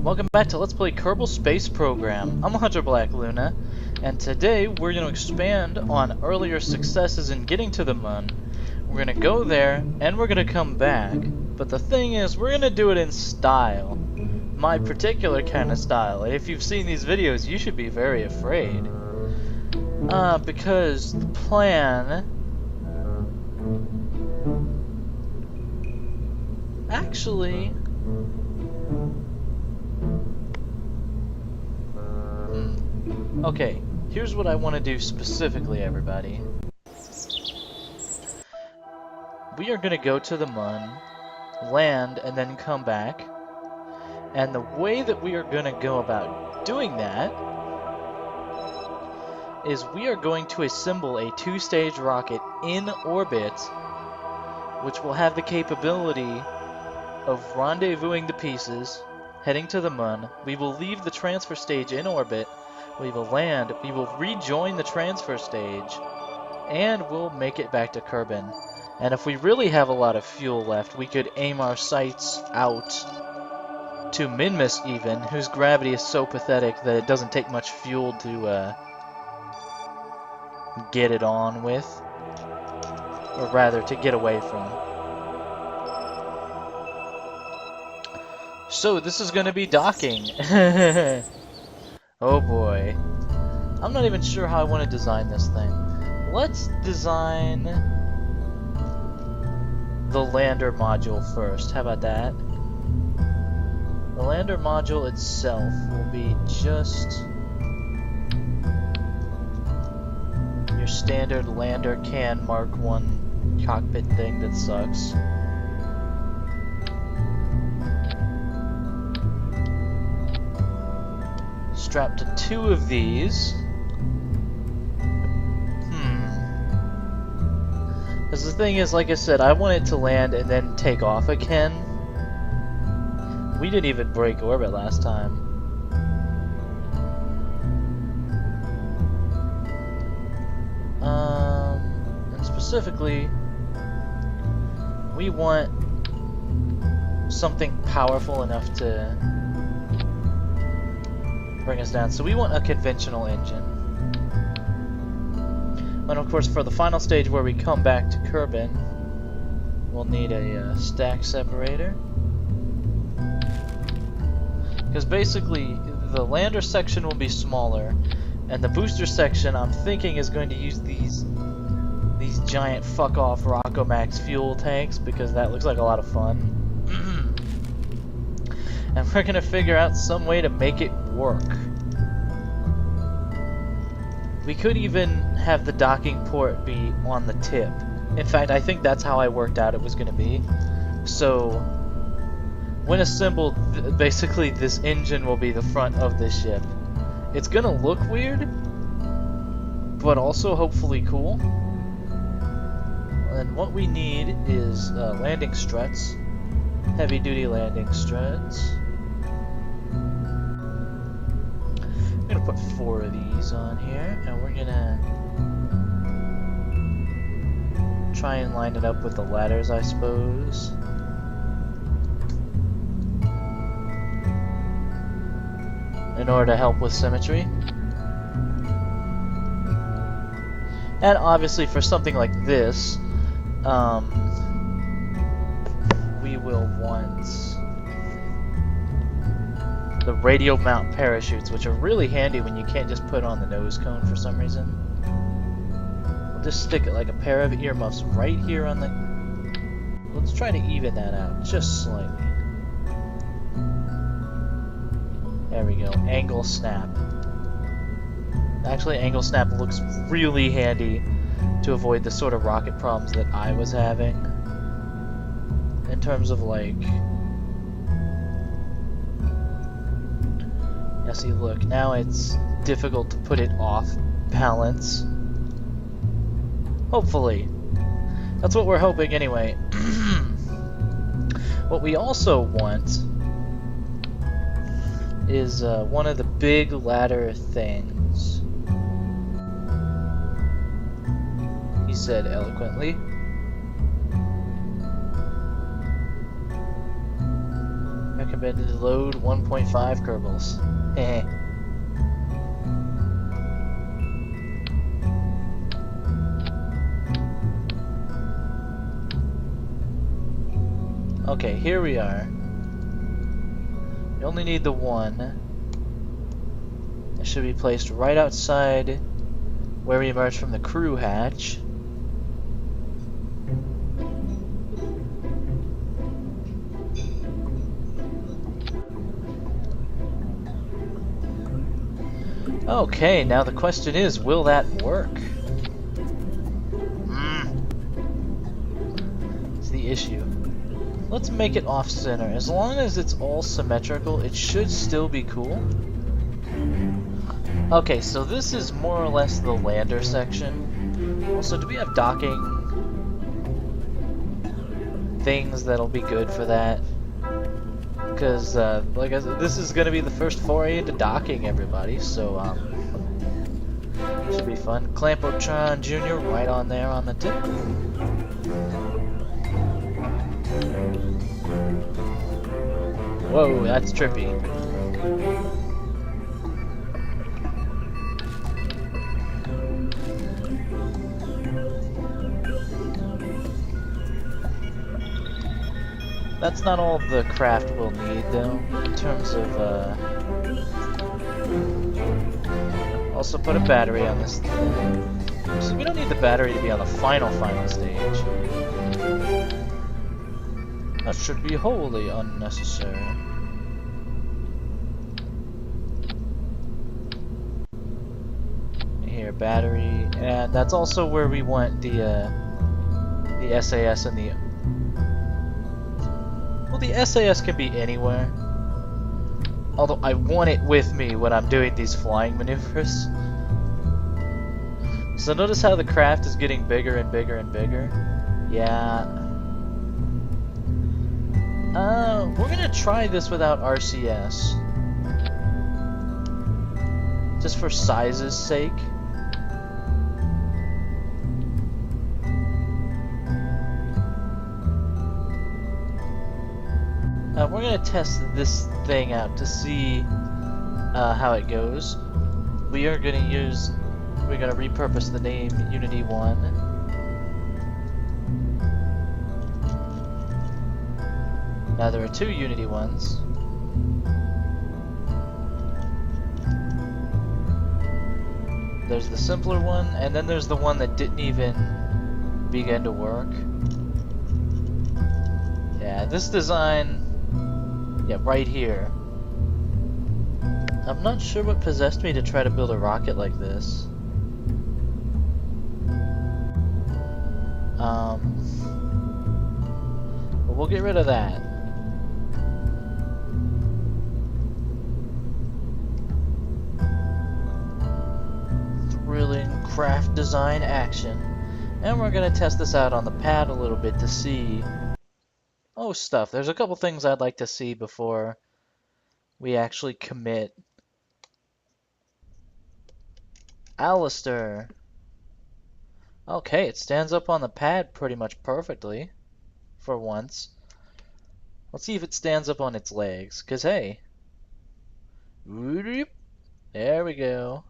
Welcome back to Let's Play Kerbal Space Program. I'm Hunter Black Luna, and today we're going to expand on earlier successes in getting to the moon. We're going to go there, and we're going to come back. But the thing is, we're going to do it in style. My particular kind of style. If you've seen these videos, you should be very afraid. Because the plan... Actually... Okay, here's what I want to do specifically, everybody. We are going to go to the moon, land, and then come back. And the way that we are going to go about doing that is we are going to assemble a two-stage rocket in orbit, which will have the capability of rendezvousing the pieces, heading to the moon. We will leave the transfer stage in orbit. We will land, we will rejoin the transfer stage, and we'll make it back to Kerbal. And if we really have a lot of fuel left, we could aim our sights out to Minmus even, whose gravity is so pathetic that it doesn't take much fuel to get it on with. Or rather, to get away from. So, this is going to be docking. Oh boy. I'm not even sure how I want to design this thing. Let's design the lander module first. How about that? The lander module itself will be just your standard lander can Mark 1 cockpit thing that sucks. Strapped to 2 of these. Because the thing is, like I said, I want it to land and then take off again. We didn't even break orbit last time. And specifically, we want something powerful enough to bring us down. So we want a conventional engine. And of course, for the final stage where we come back to Kerbal, we'll need a stack separator. Because basically, the lander section will be smaller, and the booster section, I'm thinking, is going to use these giant fuck-off Rockomax fuel tanks, because that looks like a lot of fun. And we're gonna figure out some way to make it work. We could even have the docking port be on the tip. In fact, I think that's how I worked out it was gonna be. So, when assembled, basically this engine will be the front of this ship. It's gonna look weird, but also hopefully cool. And what we need is landing struts. Heavy-duty landing struts. I'm gonna put 4 of these on here, and we're gonna try and line it up with the ladders, I suppose. In order to help with symmetry. And obviously for something like this, we will want the radial mount parachutes, which are really handy when you can't just put on the nose cone for some reason. We'll just stick it like a pair of earmuffs right here on the... Let's try to even that out just slightly. There we go. Angle snap. Actually, angle snap looks really handy to avoid the sort of rocket problems that I was having. In terms of like... Now see, look, now it's difficult to put it off balance. Hopefully. That's what we're hoping anyway. What we also want is one of the big ladder things. He said eloquently. recommended load 1.5 Kerbals. Heh. Okay, here we are. You only need the one. It should be placed right outside where we emerge from the crew hatch. Okay, now the question is, will that work? It's the issue. Let's make it off-center. As long as it's all symmetrical, it should still be cool. Okay, so this is more or less the lander section. Also, do we have docking things that'll be good for that? Because, like I said, this is going to be the first foray into docking, everybody, so, should be fun. Clampotron Jr. right on there on the tip. Whoa, that's trippy. That's not all the craft we'll need, though, in terms of, also put a battery on this thing. So we don't need the battery to be on the final stage. That should be wholly unnecessary. Here, battery, and that's also where we want the SAS and the... Well, the SAS can be anywhere. Although I want it with me when I'm doing these flying maneuvers. So notice how the craft is getting bigger and bigger and bigger? Yeah. We're gonna try this without RCS. Just for size's sake. We're gonna test this thing out to see how it goes. We're gonna repurpose the name Unity 1. Now there are two Unity 1s. There's the simpler one, and then there's the one that didn't even begin to work. Yeah, this design... Yeah, right here. I'm not sure what possessed me to try to build a rocket like this. But we'll get rid of that. Thrilling craft design action. And we're gonna test this out on the pad a little bit to see... Oh, stuff. There's a couple things I'd like to see before we actually commit. Alistair. Okay, it stands up on the pad pretty much perfectly. For once. Let's see if it stands up on its legs. Because, hey. There we go.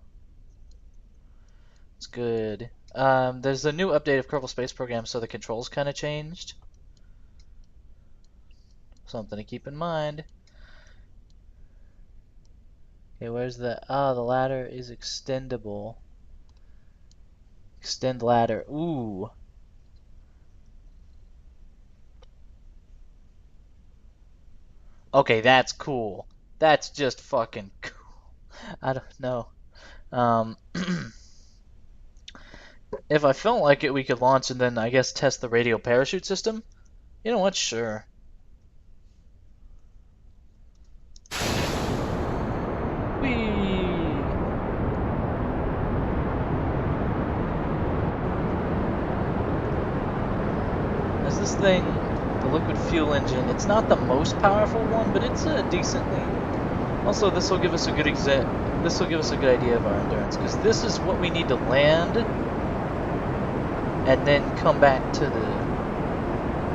It's good. There's a new update of Kerbal Space Program, so the controls kind of changed. Something to keep in mind. Okay, where's the... Ah, the ladder is extendable. Extend ladder. Ooh. Okay, that's cool. That's just fucking cool. I don't know. If I felt like it, we could launch and then, I guess, test the radio parachute system. You know what? Sure. As this thing, the liquid fuel engine, it's not the most powerful one, but it's a decently. Also, this will give us a good idea of our endurance, because this is what we need to land, and then come back to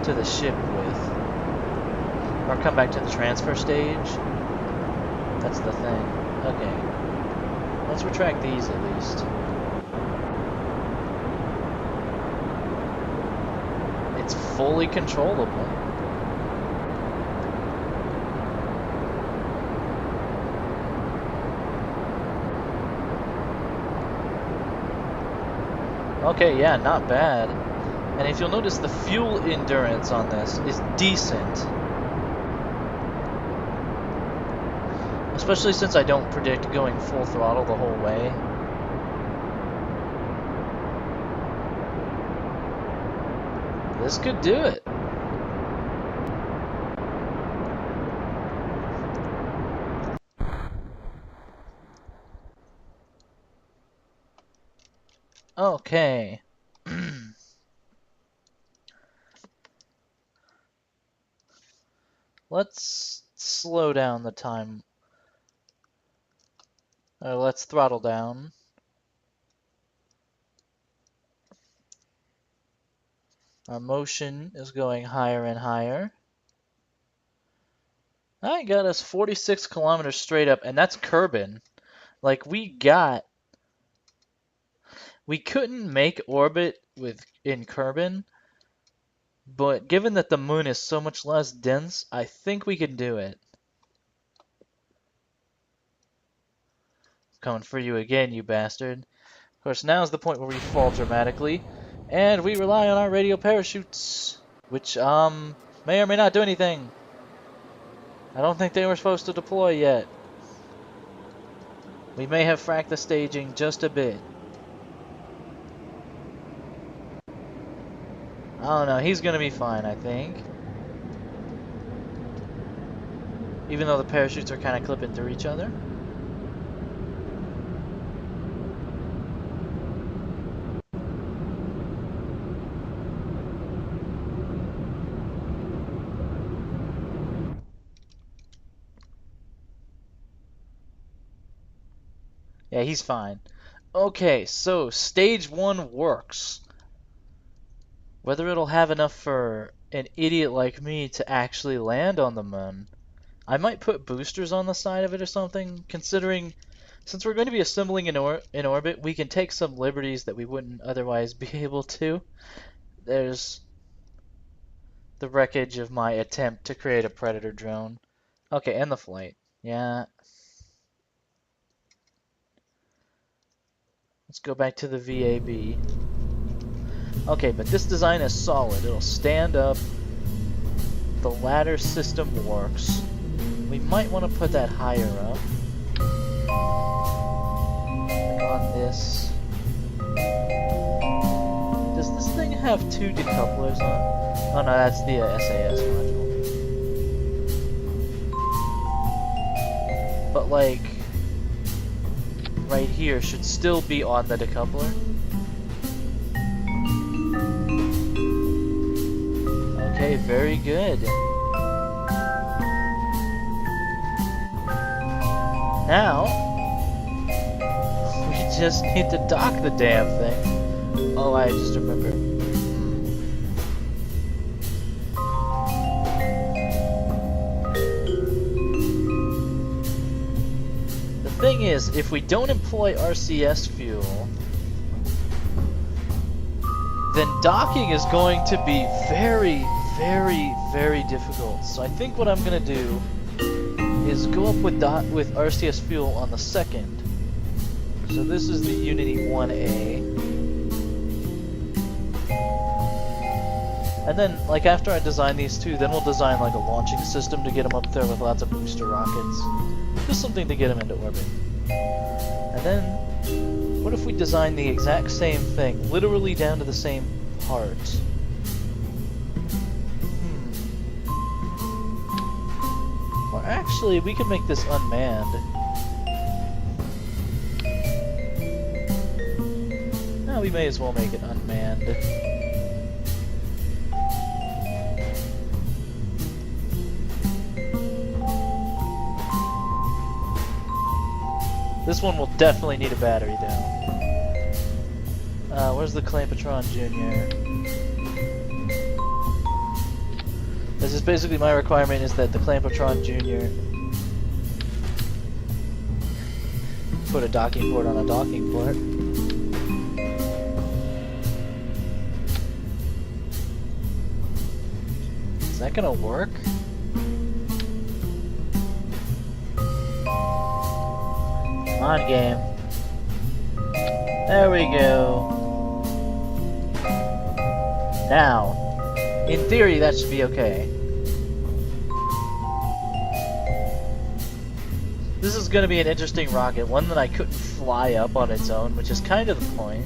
the ship with. Or come back to the transfer stage. That's the thing. Okay. Let's retract these at least. It's fully controllable. Okay, yeah, not bad. And if you'll notice, the fuel endurance on this is decent. Especially since I don't predict going full throttle the whole way. This could do it. Okay. Let's slow down the time. Let's throttle down. Our motion is going higher and higher. That got us 46 kilometers straight up, and that's Kerbin. Like, we couldn't make orbit in Kerbin, but given that the moon is so much less dense, I think we can do it. Coming for you again, you bastard. Of course, now is the point where we fall dramatically, and we rely on our radio parachutes, which, may or may not do anything. I don't think they were supposed to deploy yet. We may have fracked the staging just a bit. I don't know, he's gonna be fine, I think. Even though the parachutes are kind of clipping through each other. Yeah, he's fine. Okay, so stage 1 works. Whether it'll have enough for an idiot like me to actually land on the moon, I might put boosters on the side of it or something, considering since we're going to be assembling in orbit, we can take some liberties that we wouldn't otherwise be able to. There's the wreckage of my attempt to create a Predator drone. Okay, and the flight. Yeah. Let's go back to the VAB. Okay, but this design is solid. It'll stand up. The ladder system works. We might want to put that higher up. Like on this. Does this thing have 2 decouplers on? Oh no, that's the SAS module. But like, right here should still be on the decoupler. Okay, very good. Now, we just need to dock the damn thing. Oh, I just remembered. The thing is, if we don't employ RCS fuel, then docking is going to be very, very difficult. So I think what I'm gonna do is go up with RCS fuel on the second. So this is the Unity 1A. And then, like, after I design these two, then we'll design like a launching system to get them up there with lots of booster rockets. Just something to get them into orbit. And then, what if we design the exact same thing, literally down to the same part? Or actually, we could make this unmanned. No, we may as well make it unmanned. This one will definitely need a battery though. Where's the Clampatron Jr.? This is basically my requirement is that the Clampotron Jr. put a docking port on a docking port. Is that gonna work? Come on, game. There we go. Now, in theory, that should be okay. This is going to be an interesting rocket, one that I couldn't fly up on its own, which is kind of the point.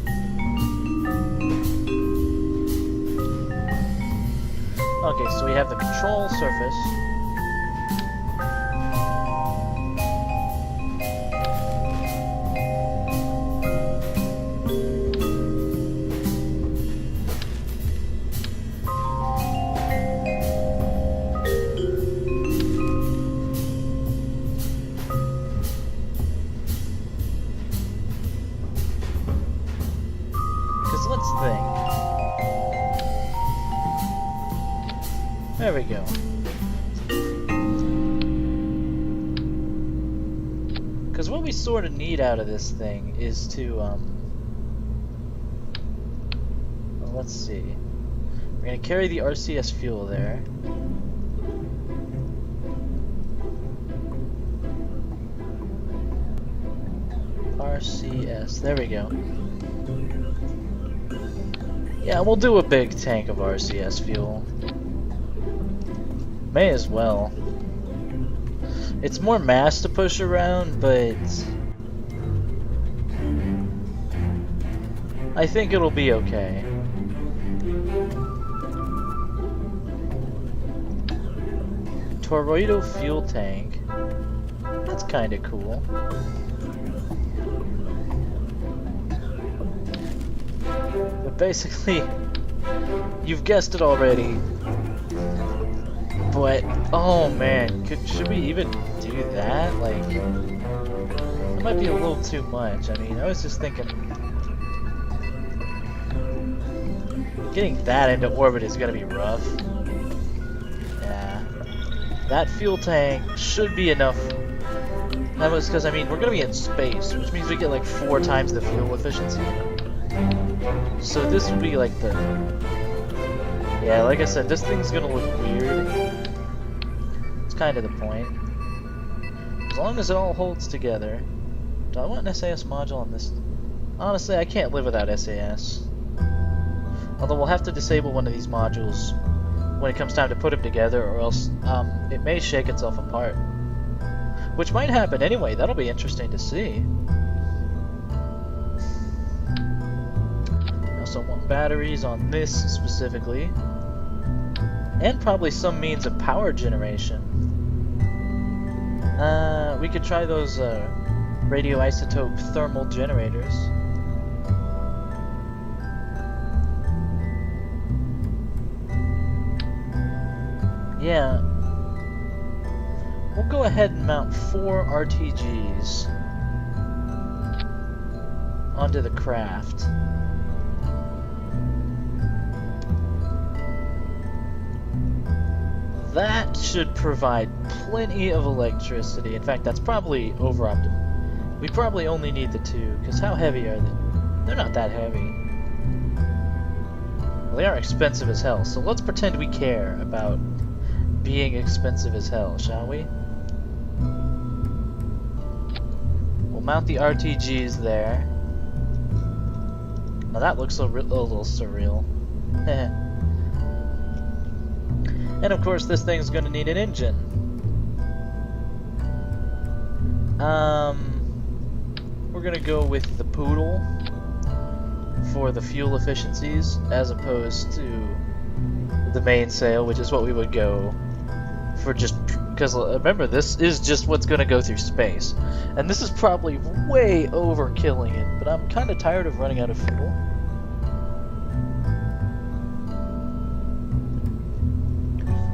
Okay, so we have the control surface. Let's think. There we go. Because what we sort of need out of this thing is to, well, let's see. We're going to carry the RCS fuel there. RCS, there we go. Yeah, we'll do a big tank of RCS fuel. May as well. It's more mass to push around, but I think it'll be okay. Toroidal fuel tank. That's kind of cool. But basically, you've guessed it already. But oh man, should we even do that? Like, it might be a little too much. I mean, I was just thinking, getting that into orbit is gonna be rough. Yeah, that fuel tank should be enough. That was because, I mean, we're gonna be in space, which means we get like 4 times the fuel efficiency. So this would be like the... Yeah, like I said, this thing's gonna look weird. It's kind of the point. As long as it all holds together. Do I want an SAS module on this? Honestly, I can't live without SAS. Although we'll have to disable one of these modules when it comes time to put them together, or else it may shake itself apart. Which might happen anyway. That'll be interesting to see. I also want batteries on this specifically. And probably some means of power generation. We could try those radioisotope thermal generators. Yeah. We'll go ahead and mount 4 RTGs onto the craft. That should provide plenty of electricity. In fact, that's probably over-optimal. We probably only need the 2, because how heavy are they? They're not that heavy. Well, they are expensive as hell, so let's pretend we care about being expensive as hell, shall we? We'll mount the RTGs there. Now that looks a little surreal. And of course this thing's gonna need an engine. We're gonna go with the Poodle for the fuel efficiencies as opposed to the mainsail, which is what we would go for, just because remember, this is just what's gonna go through space. And this is probably way overkilling it, but I'm kinda tired of running out of fuel.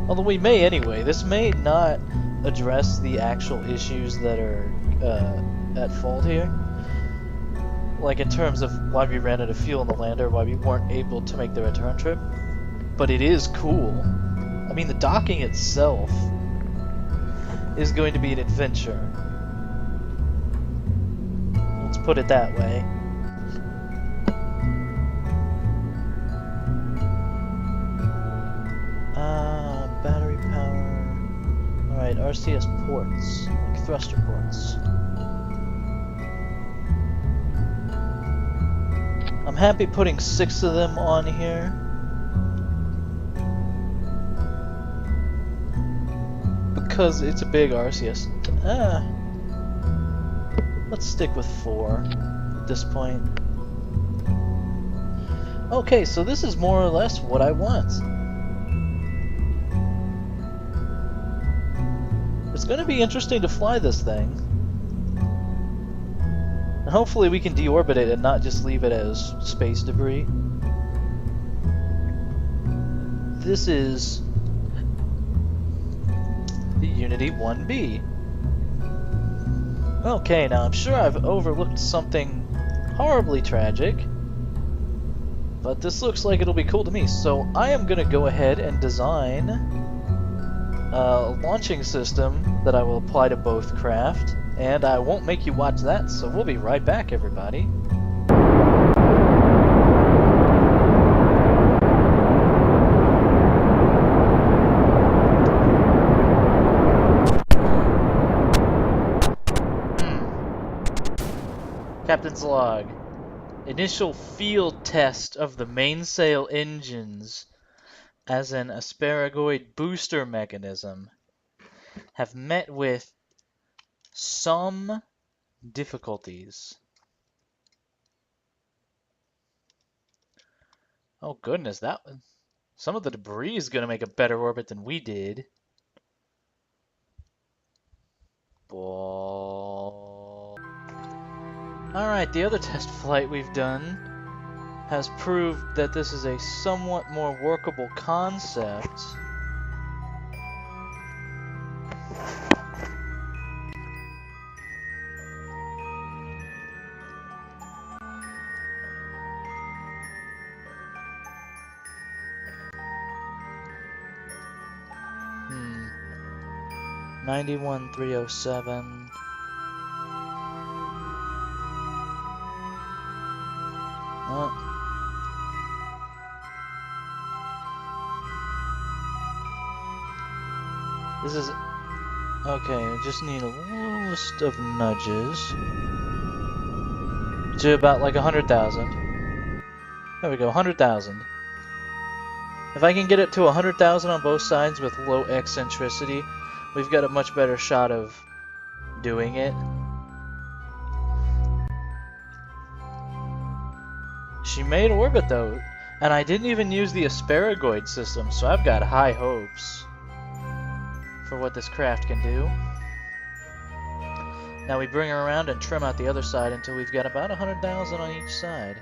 Although we may anyway. This may not address the actual issues that are at fault here. Like in terms of why we ran out of fuel in the lander, why we weren't able to make the return trip. But it is cool. I mean, the docking itself is going to be an adventure. Let's put it that way. Battery power. Alright, RCS ports, like thruster ports. I'm happy putting 6 of them on here. Because it's a big RCS. Let's stick with 4 at this point. Okay, so this is more or less what I want. It's going to be interesting to fly this thing. And hopefully we can deorbit it and not just leave it as space debris. This is the Unity 1B. Okay, now I'm sure I've overlooked something horribly tragic, but this looks like it'll be cool to me. So I am going to go ahead and design a launching system that I will apply to both craft, and I won't make you watch that, so we'll be right back, everybody. Captain's log. Initial field test of the mainsail engines as an asparagoid booster mechanism have met with some difficulties. Oh goodness, some of the debris is going to make a better orbit than we did. Alright, the other test flight we've done has proved that this is a somewhat more workable concept. Hmm. 91,307. This is... Okay, I just need a list of nudges to about like 100,000. There we go, 100,000. If I can get it to 100,000 on both sides with low eccentricity, we've got a much better shot of doing it. She made orbit though, and I didn't even use the asparagoid system, so I've got high hopes for what this craft can do. Now we bring her around and trim out the other side until we've got about 100,000 on each side.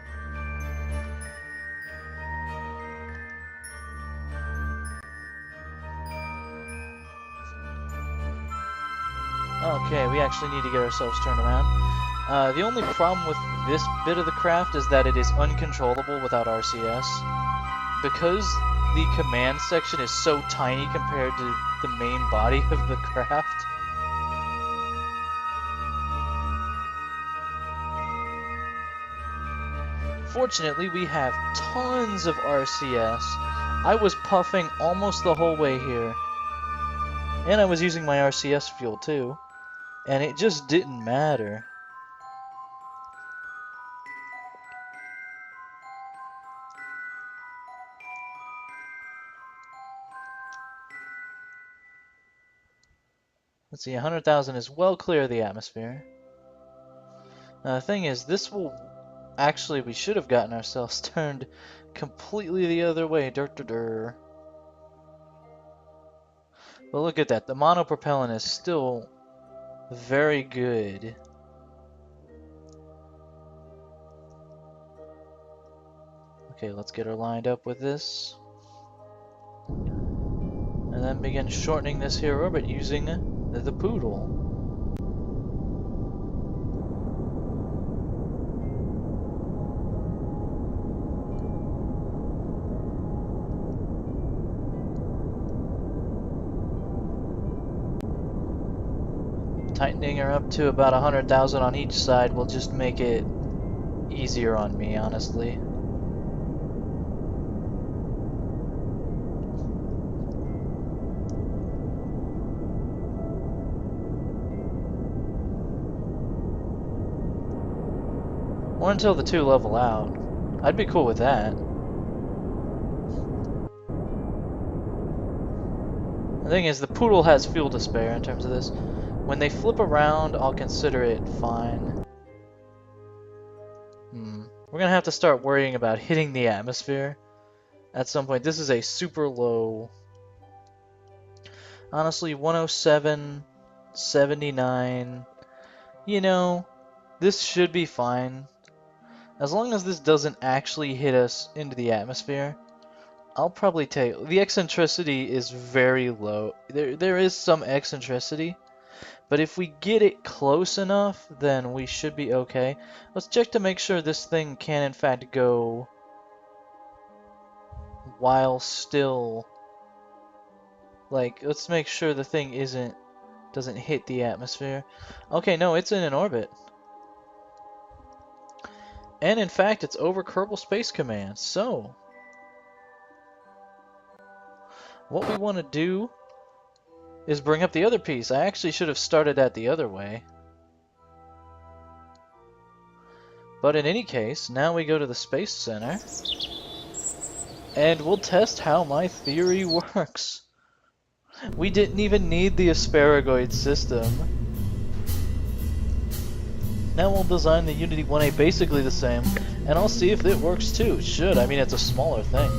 Okay, we actually need to get ourselves turned around. The only problem with this bit of the craft is that it is uncontrollable without RCS. Because the command section is so tiny compared to the main body of the craft. Fortunately, we have tons of RCS. I was puffing almost the whole way here. And I was using my RCS fuel too. And it just didn't matter. Let's see, 100,000 is well clear of the atmosphere. Now the thing is, this will... Actually, we should have gotten ourselves turned completely the other way. But look at that. The monopropellant is still very good. Okay, let's get her lined up with this. And then begin shortening this here orbit using the poodle. tightening her up to about 100,000 on each side will just make it easier on me, honestly. Or until the two level out. I'd be cool with that. The thing is, the Poodle has fuel to spare in terms of this. When they flip around, I'll consider it fine. We're gonna have to start worrying about hitting the atmosphere at some point. This is a super low. Honestly, 107, 79. You know, this should be fine. As long as this doesn't actually hit us into the atmosphere, I'll probably take... The eccentricity is very low. There is some eccentricity, but if we get it close enough, then we should be okay. Let's check to make sure this thing can in fact go while still... Like, let's make sure the thing doesn't hit the atmosphere. Okay, no, it's in an orbit. And in fact, it's over Kerbal Space Command. So, what we want to do is bring up the other piece. I actually should have started that the other way. But in any case, now we go to the Space Center. And we'll test how my theory works. We didn't even need the asparagoid system. Now we'll design the Unity 1A basically the same, and I'll see if it works too. It should. I mean, it's a smaller thing.